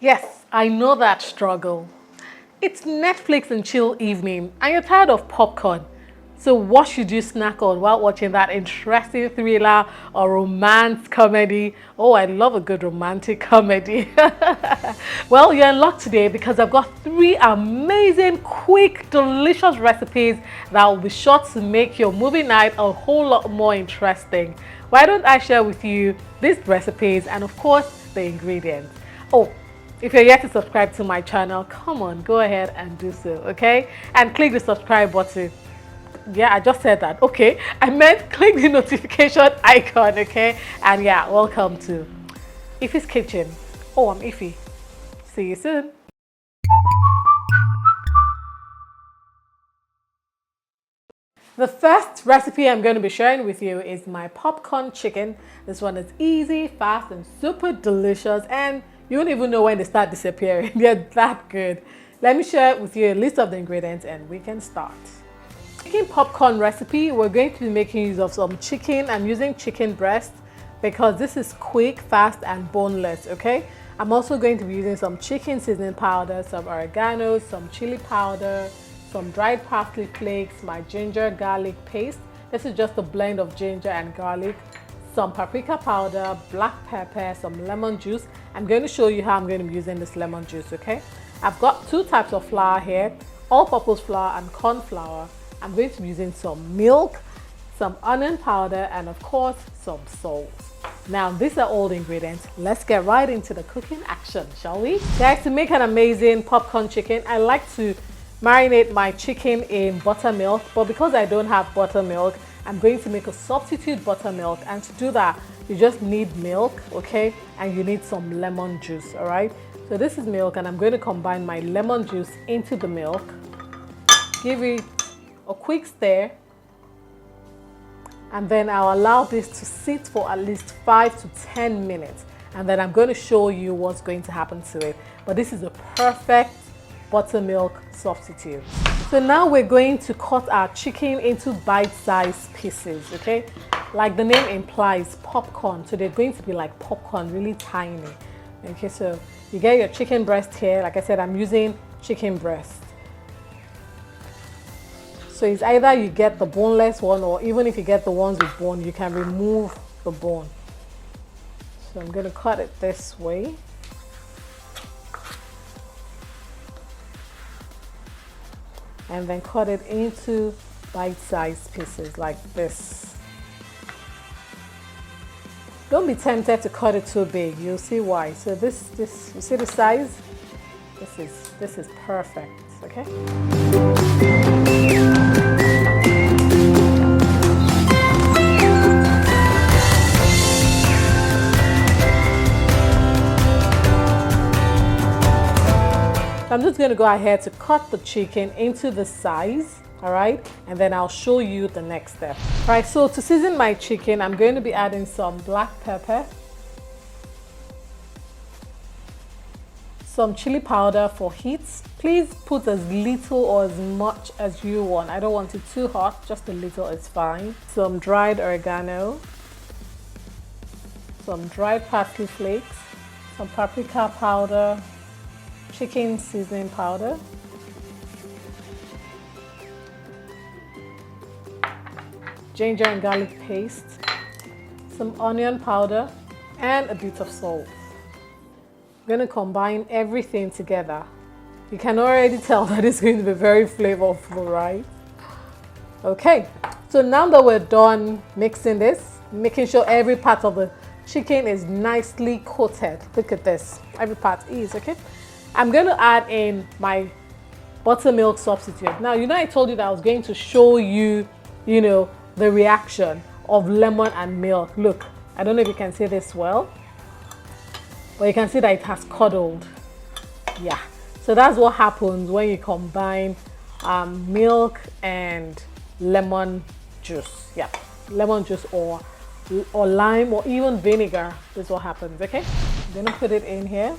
Yes, I know that struggle. It's Netflix and chill evening, and you're tired of popcorn. So, what should you snack on while watching that interesting thriller or romance comedy? Oh, I love a good romantic comedy. Well, you're in luck today because I've got three amazing, quick, delicious recipes that will be sure to make your movie night a whole lot more interesting. Why don't I share with you these recipes and, of course, the ingredients? Oh, if you're yet to subscribe to my channel, come on, go ahead and do so, okay? And click the subscribe button. Yeah, I just said that. Okay, I meant click the notification icon, okay? And yeah, welcome to Ify's Kitchen. Oh, I'm Ify. See you soon. The first recipe I'm going to be sharing with you is my popcorn chicken. This one is easy, fast, and super delicious, and you won't even know when they start disappearing. They're that good. Let me share with you a list of the ingredients and we can start. Chicken popcorn recipe, we're going to be making use of some chicken. I'm using chicken breast because this is quick, fast, and boneless, okay? I'm also going to be using some chicken seasoning powder, some oregano, some chili powder, some dried parsley flakes, my ginger garlic paste. This is just a blend of ginger and garlic, some paprika powder, black pepper, some lemon juice. I'm going to show you how I'm going to be using this lemon juice, okay? I've got two types of flour here, all-purpose flour and corn flour. I'm going to be using some milk, some onion powder, and of course, some salt. Now, these are all the ingredients. Let's get right into the cooking action, shall we? Guys, to make an amazing popcorn chicken, I like to marinate my chicken in buttermilk, but because I don't have buttermilk, I'm going to make a substitute buttermilk. And to do that, you just need milk, okay? And you need some lemon juice, all right? So this is milk, and I'm going to combine my lemon juice into the milk. Give it a quick stir, and then I'll allow this to sit for at least 5 to 10 minutes, and then I'm going to show you what's going to happen to it. But this is a perfect buttermilk substitute. So now we're going to cut our chicken into bite-sized pieces, okay? Like the name implies, popcorn. So they're going to be like popcorn, really tiny. Okay, so you get your chicken breast here. Like I said, I'm using chicken breast. So it's either you get the boneless one, or even if you get the ones with bone, you can remove the bone. So I'm going to cut it this way. And then cut it into bite-sized pieces like this. Don't be tempted to cut it too big. You'll see why. So this, you see the size? This is perfect, okay? I'm just going to go ahead to cut the chicken into the size, all right? And then I'll show you the next step. All right, so to season my chicken, I'm going to be adding some black pepper, some chili powder for heat. Please put as little or as much as you want. I don't want it too hot, just a little is fine. Some dried oregano, some dried parsley flakes, some paprika powder, chicken seasoning powder, ginger and garlic paste, some onion powder, and a bit of salt. I'm going to combine everything together. You can already tell that it's going to be very flavorful, right? Okay, so now that we're done mixing this, making sure every part of the chicken is nicely coated. Look at this, every part is, okay? I'm going to add in my buttermilk substitute. Now, I told you that I was going to show you, the reaction of lemon and milk. Look, I don't know if you can see this well, but you can see that it has curdled. Yeah, so that's what happens when you combine milk and lemon juice. Yeah, lemon juice or lime or even vinegar. This is what happens, okay? I'm going to put it in here.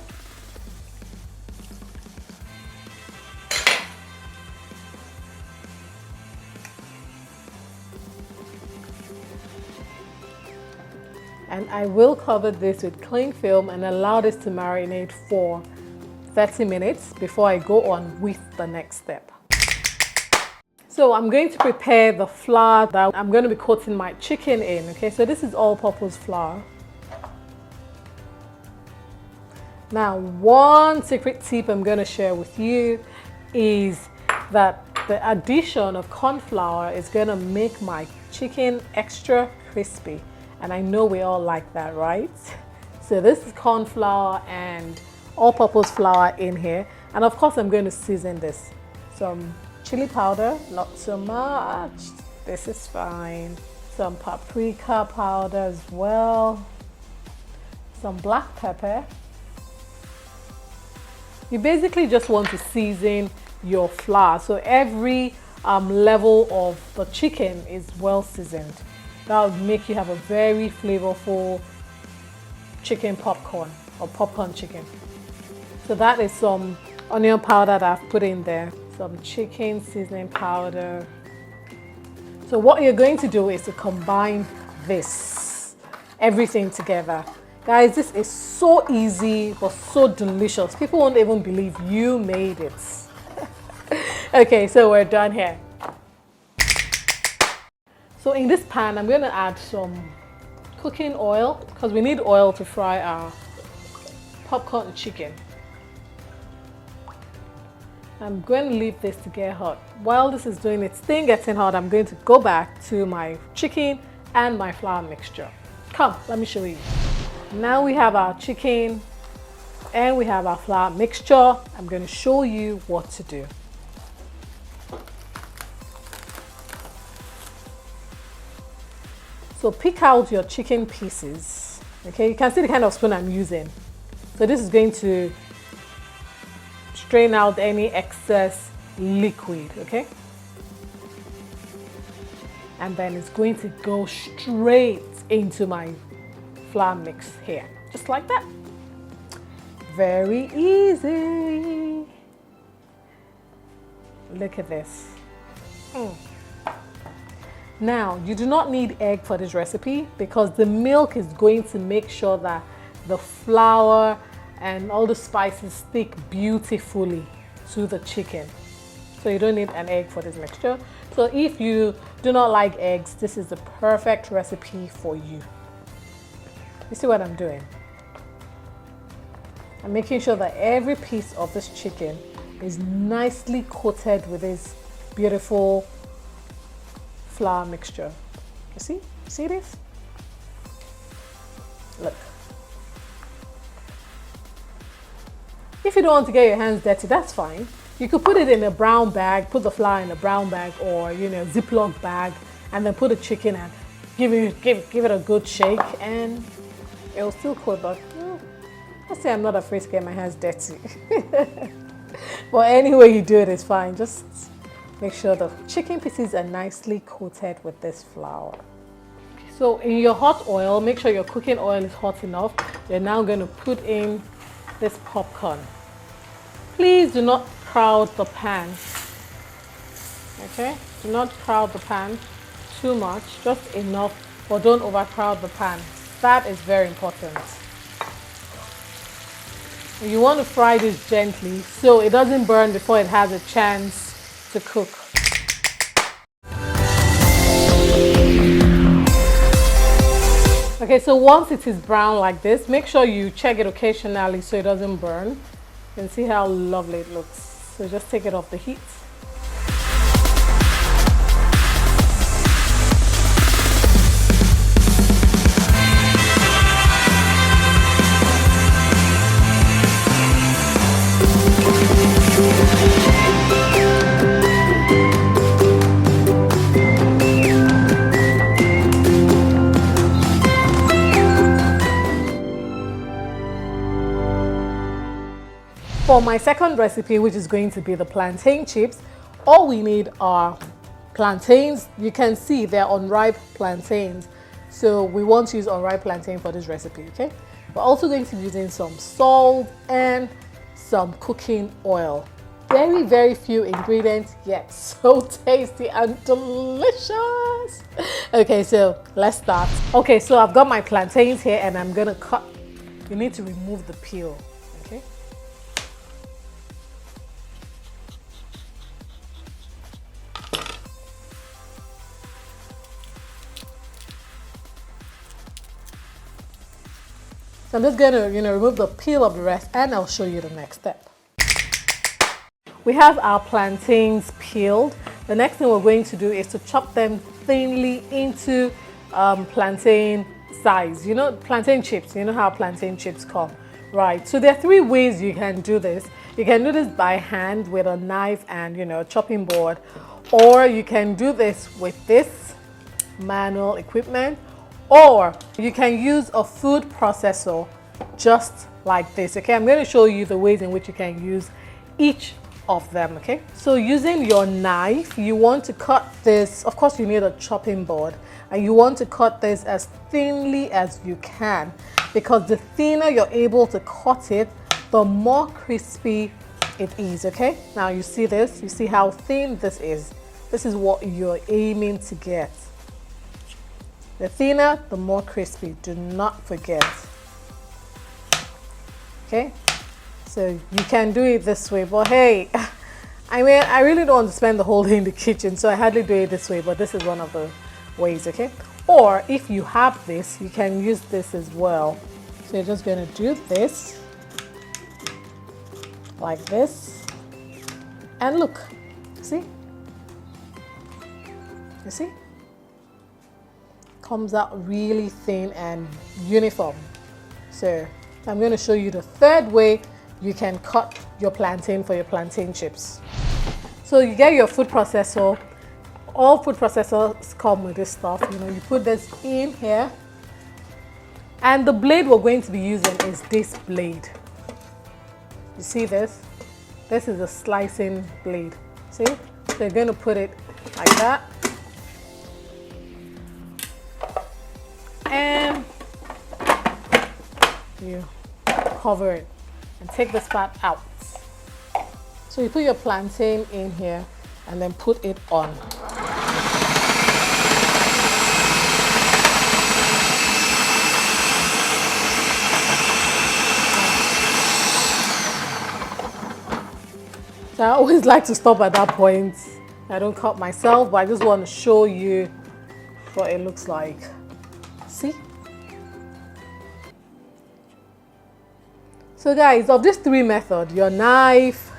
And I will cover this with cling film and allow this to marinate for 30 minutes before I go on with the next step. So I'm going to prepare the flour that I'm going to be coating my chicken in. Okay, so this is all-purpose flour. Now, one secret tip I'm going to share with you is that the addition of corn flour is going to make my chicken extra crispy. And I know we all like that, right? So this is corn flour and all-purpose flour in here. And of course, I'm going to season this. Some chili powder, not so much. This is fine. Some paprika powder as well. Some black pepper. You basically just want to season your flour so every level of the chicken is well seasoned. That will make you have a very flavorful chicken popcorn or popcorn chicken. So that is some onion powder that I've put in there, some chicken seasoning powder. So what you're going to do is to combine everything together. Guys, this is so easy but so delicious. People won't even believe you made it. Okay, so we're done here. So in this pan, I'm going to add some cooking oil because we need oil to fry our popcorn chicken. I'm going to leave this to get hot. While this is doing its thing getting hot, I'm going to go back to my chicken and my flour mixture. Come, let me show you. Now we have our chicken and we have our flour mixture. I'm going to show you what to do. So pick out your chicken pieces. Okay, you can see the kind of spoon I'm using. So this is going to strain out any excess liquid, okay? And then it's going to go straight into my flour mix here, just like that. Very easy. Look at this. Now, you do not need egg for this recipe because the milk is going to make sure that the flour and all the spices stick beautifully to the chicken. So you don't need an egg for this mixture. So if you do not like eggs, this is the perfect recipe for you. You see what I'm doing? I'm making sure that every piece of this chicken is nicely coated with this beautiful flour mixture. You see? See this? Look. If you don't want to get your hands dirty, that's fine. You could put it in a brown bag, put the flour in a brown bag or, Ziploc bag, and then put the chicken and give it a good shake and it will still coat, but let's say I'm not afraid to get my hands dirty. But any way you do it is fine. Just make sure the chicken pieces are nicely coated with this flour. So in your hot oil, make sure your cooking oil is hot enough. You're now going to put in this popcorn. Please do not crowd the pan. Okay? Do not crowd the pan too much, just enough, but don't overcrowd the pan. That is very important. You want to fry this gently so it doesn't burn before it has a chance to cook. Okay, so once it is brown like this, make sure you check it occasionally so it doesn't burn. You can see how lovely it looks. So just take it off the heat. For my second recipe, which is going to be the plantain chips, all we need are plantains. You can see they're unripe plantains. So we want to use unripe plantain for this recipe, okay? We're also going to be using some salt and some cooking oil. Very, very few ingredients, yet so tasty and delicious. Okay, so let's start. Okay, so I've got my plantains here and I'm gonna cut. You need to remove the peel, okay? So I'm just going to, remove the peel of the rest, and I'll show you the next step. We have our plantains peeled. The next thing we're going to do is to chop them thinly into plantain size. Plantain chips. You know how plantain chips come, right? So there are 3 ways you can do this. You can do this by hand with a knife and, a chopping board, or you can do this with this manual equipment, or you can use a food processor just like this. Okay, I'm going to show you the ways in which you can use each of them. Okay, so using your knife, you want to cut this. Of course, you need a chopping board, and you want to cut this as thinly as you can, because the thinner you're able to cut it, the more crispy it is. Okay, now you see this, you see how thin this is. This is what you're aiming to get. The thinner, the more crispy. Do not forget. Okay, so you can do it this way, but hey, I mean, I really don't want to spend the whole day in the kitchen, so I hardly do it this way, but this is one of the ways. Okay, or if you have this, you can use this as well. So you're just going to do this like this, and look, see, you see, comes out really thin and uniform. So I'm going to show you the 3rd way you can cut your plantain for your plantain chips. So you get your food processor. All food processors come with this stuff. You put this in here, and the blade we're going to be using is this blade. You see this? This is a slicing blade. See? So you're going to put it like that. And you cover it and take this part out. So you put your plantain in here and then put it on. So I always like to stop at that point. I don't cut myself, but I just want to show you what it looks like. See? So guys, of these 3 methods, your knife,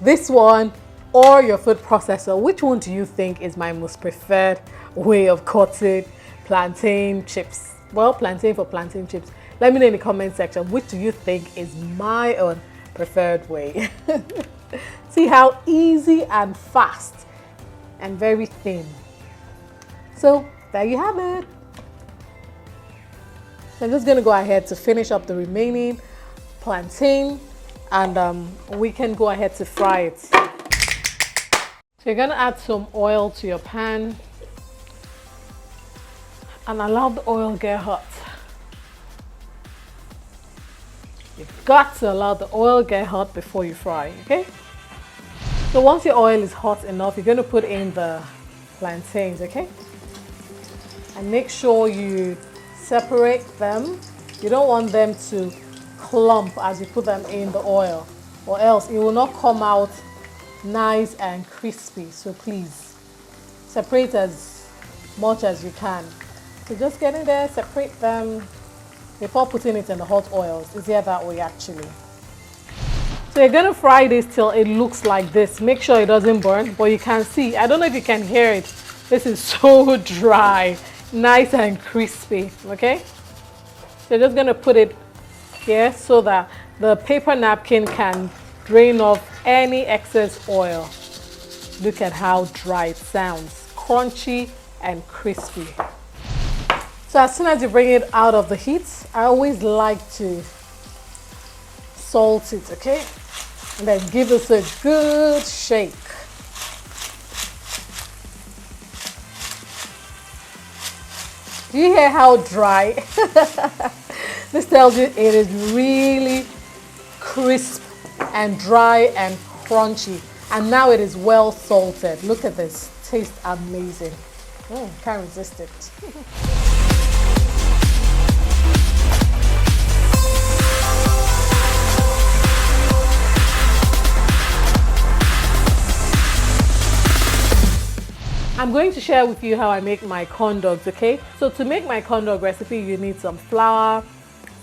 this one, or your food processor, which one do you think is my most preferred way of cutting plantain chips? Well, plantain for plantain chips. Let me know in the comment section, which do you think is my own preferred way? See how easy and fast and very thin. So there you have it. So I'm just going to go ahead to finish up the remaining plantain, and we can go ahead to fry it. So you're going to add some oil to your pan and allow the oil get hot. You've got to allow the oil get hot before you fry, okay? So once your oil is hot enough, you're going to put in the plantains, okay? And make sure you separate them. You don't want them to clump as you put them in the oil, or else it will not come out nice and crispy. So please separate as much as you can. So just get in there, separate them before putting it in the hot oil. It's easier that way actually. So you're going to fry this till it looks like this. Make sure it doesn't burn, but you can see, I don't know if you can hear it, this is so dry, nice and crispy, okay? So you're just going to put it here so that the paper napkin can drain off any excess oil. Look at how dry it sounds, crunchy and crispy. So as soon as you bring it out of the heat, I always like to salt it, okay? And then give this a good shake. Do you hear how dry? This tells you it is really crisp and dry and crunchy. And now it is well salted. Look at this, tastes amazing. Can't resist it. I'm going to share with you how I make my corn dogs, okay? So to make my corn dog recipe, you need some flour,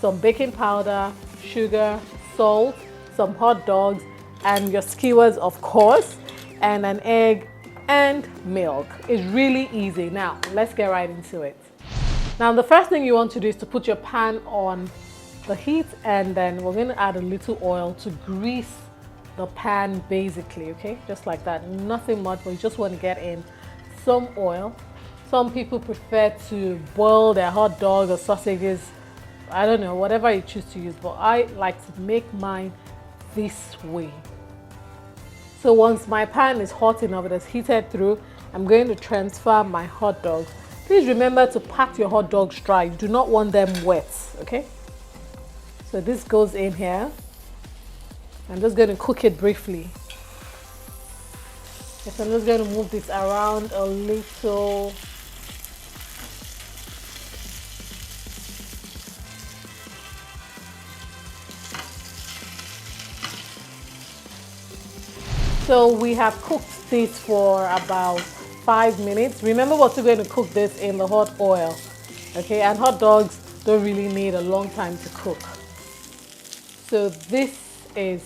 some baking powder, sugar, salt, some hot dogs, and your skewers, of course, and an egg and milk. It's really easy. Now, let's get right into it. Now, the first thing you want to do is to put your pan on the heat, and then we're going to add a little oil to grease the pan basically, okay? Just like that, nothing much, but you just want to get in some oil. Some people prefer to boil their hot dog or sausages, I don't know, whatever you choose to use, but I like to make mine this way. So once my pan is hot enough, it has heated through, I'm going to transfer my hot dogs. Please remember to pat your hot dogs dry. You do not want them wet, okay? So this goes in here. I'm just going to cook it briefly. Yes, I'm just going to move this around a little. So we have cooked this for about 5 minutes. Remember what we're going to cook this in the hot oil, okay? And hot dogs don't really need a long time to cook. So this is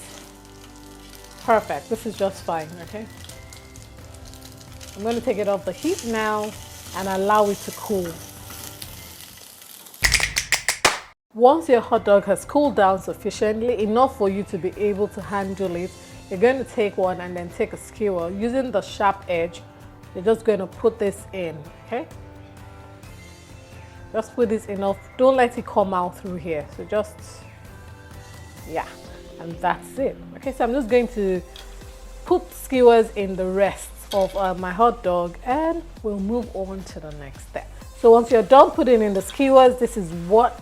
perfect. This is just fine, okay? I'm going to take it off the heat now and allow it to cool. Once your hot dog has cooled down sufficiently, enough for you to be able to handle it, you're going to take one and then take a skewer. Using the sharp edge, you're just going to put this in, okay? Just put this enough. Don't let it come out through here. So just, yeah, and that's it. Okay, so I'm just going to put skewers in the rest of my hot dog, and we'll move on to the next step. So once you're done putting in the skewers, this is what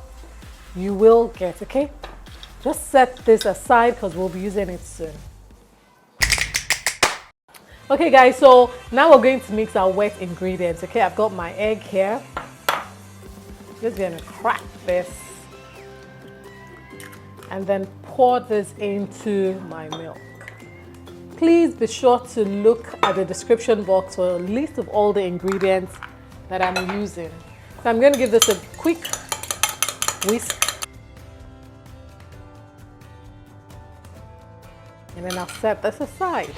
you will get, okay? Just set this aside because we'll be using it soon. Okay guys, so now we're going to mix our wet ingredients, okay? I've got my egg here. Just gonna crack this and then pour this into my milk. Please be sure to look at the description box for a list of all the ingredients that I'm using. So I'm going to give this a quick whisk. And then I'll set this aside.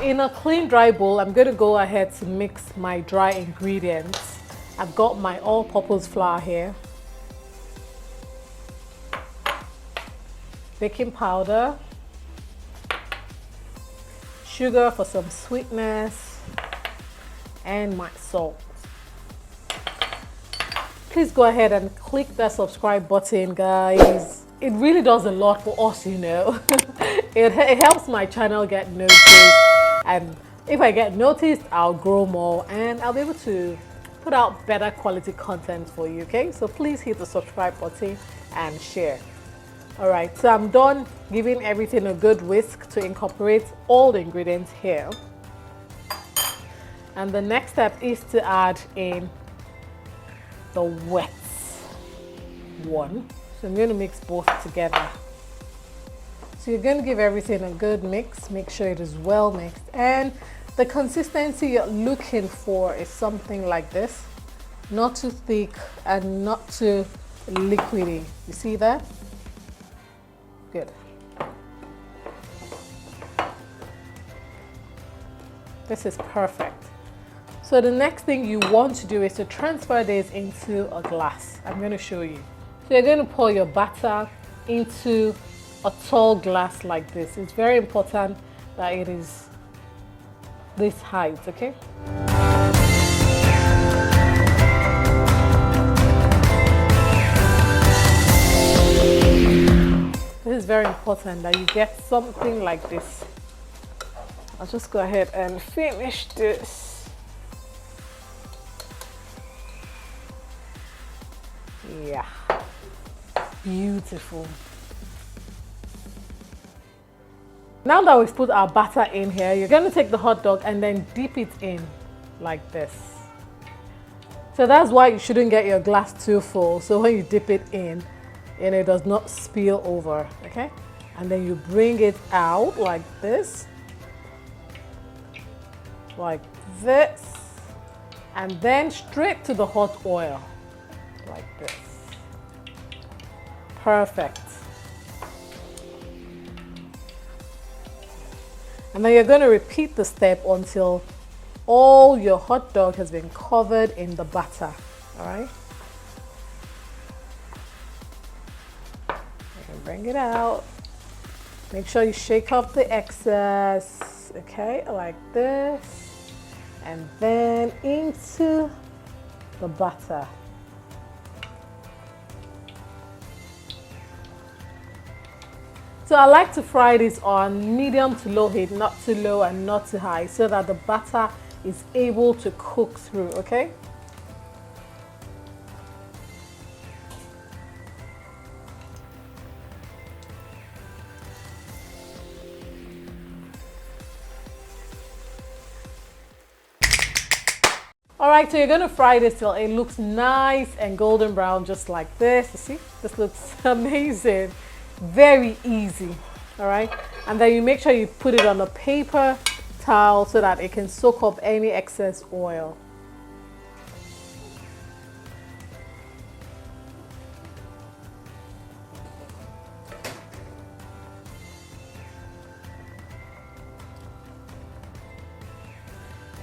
In a clean dry bowl, I'm going to go ahead to mix my dry ingredients. I've got my all-purpose flour here, baking powder, sugar for some sweetness, and my salt. Please go ahead and click that subscribe button, guys. It really does a lot for us, you know. It helps my channel get noticed, and if I get noticed, I'll grow more and I'll be able to put out better quality content for you, okay? So please hit the subscribe button and share. All right, so I'm done giving everything a good whisk to incorporate all the ingredients here. And the next step is to add in the wet one. So I'm going to mix both together. So you're going to give everything a good mix. Make sure it is well mixed. And the consistency you're looking for is something like this. Not too thick and not too liquidy. You see that? Good. This is perfect. So the next thing you want to do is to transfer this into a glass. I'm going to show you. So you're going to pour your batter into a tall glass like this. It's very important that it is this height, okay? This is very important that you get something like this. I'll just go ahead and finish this. Yeah, beautiful. Now that we've put our batter in here, you're going to take the hot dog and then dip it in like this. So that's why you shouldn't get your glass too full. So when you dip it in, and it does not spill over, okay? And then you bring it out like this, and then straight to the hot oil, like this. Perfect. And then you're going to repeat the step until all your hot dog has been covered in the batter. All right. And bring it out. Make sure you shake off the excess. Okay, like this. And then into the batter. So I like to fry this on medium to low heat, not too low and not too high, so that the batter is able to cook through, okay? Alright, so you're going to fry this till it looks nice and golden brown, just like this. You see, this looks amazing. Very easy. Alright, and then you make sure you put it on a paper towel so that it can soak up any excess oil.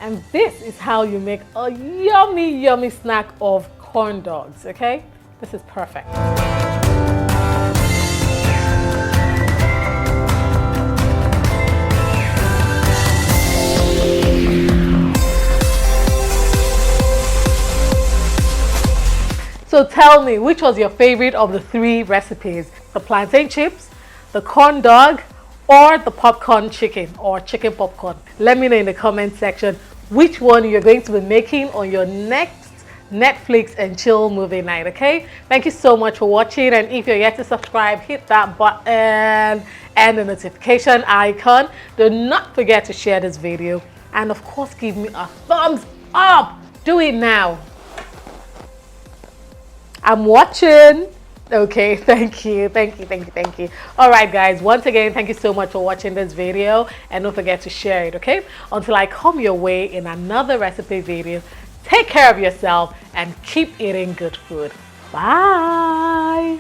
And this is how you make a yummy, yummy snack of corn dogs, okay? This is perfect. So tell me, which was your favorite of the 3 recipes? The plantain chips, the corn dog, or the popcorn chicken or chicken popcorn? Let me know in the comment section which one you're going to be making on your next Netflix and chill movie night, okay? Thank you so much for watching, and if you're yet to subscribe, hit that button and the notification icon. Do not forget to share this video, and of course give me a thumbs up. Do it now. I'm watching. Okay, thank you. All right, guys, once again, thank you so much for watching this video, and don't forget to share it, okay? Until I come your way in another recipe video, take care of yourself and keep eating good food. Bye.